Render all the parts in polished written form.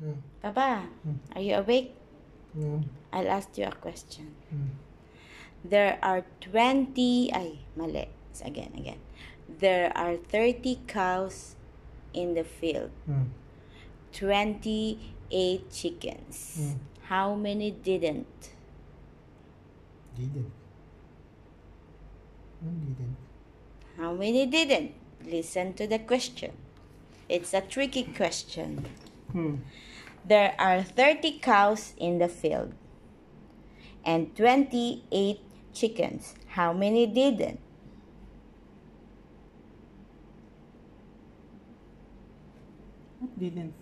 Mm. Papa, are you awake? Mm. I'll ask you a question. Mm. There are 20... Ay, mali. Again. There are 30 cows in the field. 28 chickens. How many didn't? Didn't. Didn't. How many didn't? Listen to the question. It's a tricky question. There are 30 cows in the field and 28 chickens. How many didn't? What didn't?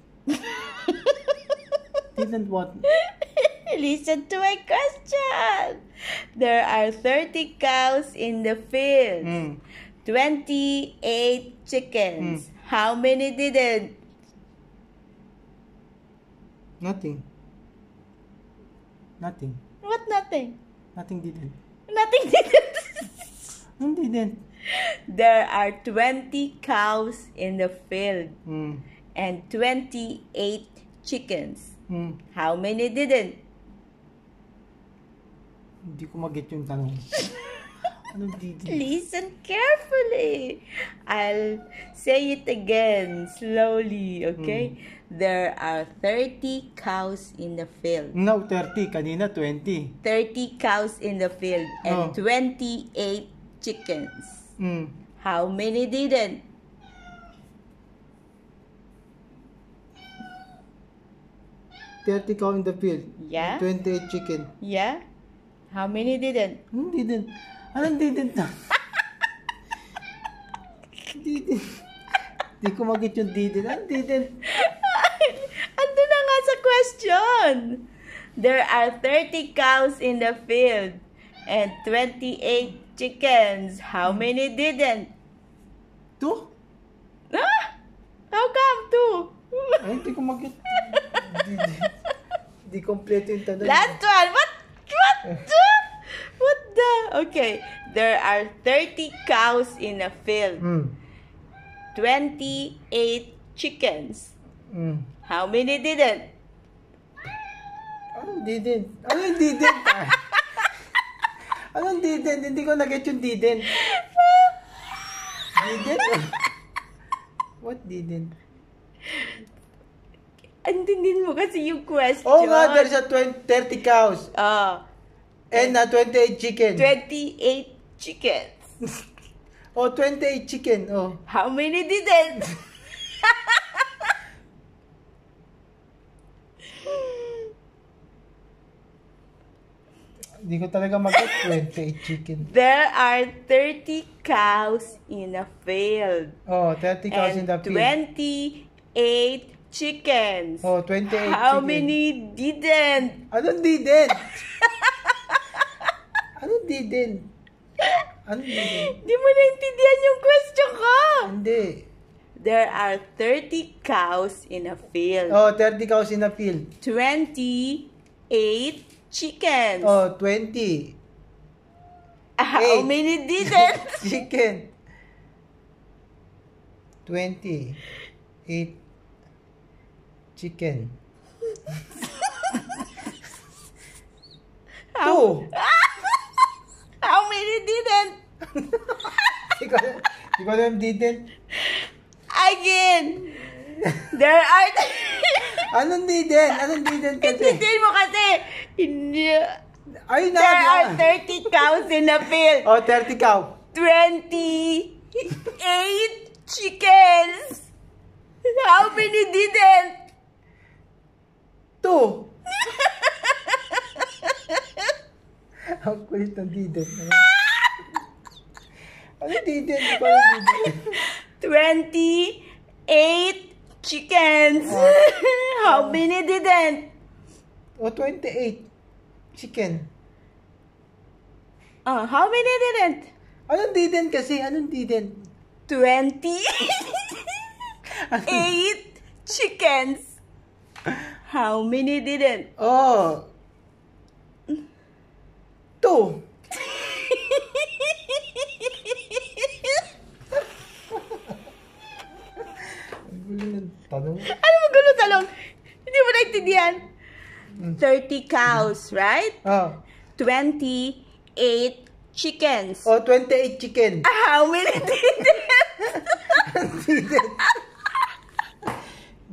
Didn't what? Listen to my question. There are 30 cows in the field. 28 chickens. How many didn't? Nothing. Nothing. What nothing? Nothing didn't. Nothing didn't. Didn't. There are 20 cows in the field and 28 chickens. How many didn't? Hindi ko mag-get yung tanong. Anong didn't? Listen carefully. I'll say it again slowly, okay? There are 30 cows in the field. No, 30. Kanina, 20. 30 cows in the field and 28 chickens. How many didn't? $30 cow in the field. Yeah. 28 chicken. Yeah? How many didn't? Didn't. Anong didn't na? Didn't. Di ko mag-get yung didn't. Anong didn't? Ando na nga sa question. There are 30 cows in the field and 28 chickens. How many didn't? 2? Ah! How come 2? Ay, hindi ko mag-get. Di kompleto yung tanong. Last one. What the? Okay. There are 30 cows in a field. 28 chickens. How many didn't? Anong didn't? Anong didn't? Anong didn't? Hindi ko na-get yung didn't. Didn't? What didn't? Andindin mo kasi yung question. Oh nga, there's a 30 cows. And 28 chicken. 28 chickens. Oh, 28 chicken. Oh. How many didn't? Hindi ko talaga mag-get 28 chicken. There are 30 cows in a field. Oh, 30 cows in the field. 28 chickens. Oh, 28 How chicken. many didn't? Anong didn't? Anong didn't? Anong didn't? Di mo naintindihan yung question ko. Hindi. There are 30 cows in a field. Oh, 30 cows in a field. 28 chickens. Oh, 20. How many didn't? Chicken. 28 chicken. How 2. How many didn't? Di ko alam didn't. Again. There are... Anong didn't? Anong didn't kasi? Intindihin mo kasi. Hindi. Ayun na. There are 30 cows in the field. Oh, 30 cow. 28 chickens. How many didn't? 2. Ang kulit ng didn't. Ano didn't? Di ko alam didn't. 28 chickens. How many didn't? Oh, 28 chicken. How many didn't? Anong didn't kasi? Anong didn't? 28 chickens. How many didn't? Oh. 2. Ang gulo ng tanong. Ano mo gulo talong? Hindi mo maintindihan. 30 cows, right? Oh. 28 chickens. Oh, 28 chicken. How many didn't?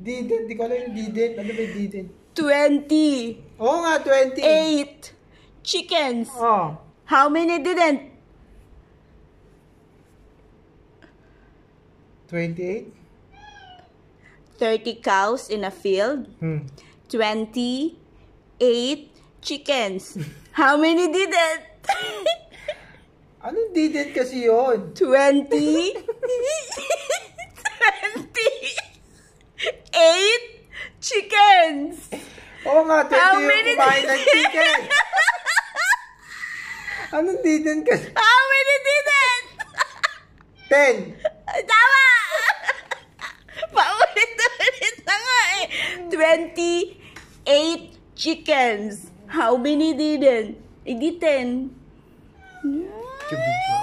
Didn't. Di ko alam yung didn't. Ano ba yung didn't? 20. Oo nga, 20. 8 chickens. Oh. How many didn't? 28? 30 cows in a field. 28 chickens. How many didn't? Anong didn't kasi yun? 28 chickens. Oo nga, 20 How yung many kumain ng chicken. Anong didn't kasi? How many didn't? 10. Tama! Paulit-ulit na nga eh. 28 chickens. How many didn't? Hindi 10. Chubig ka.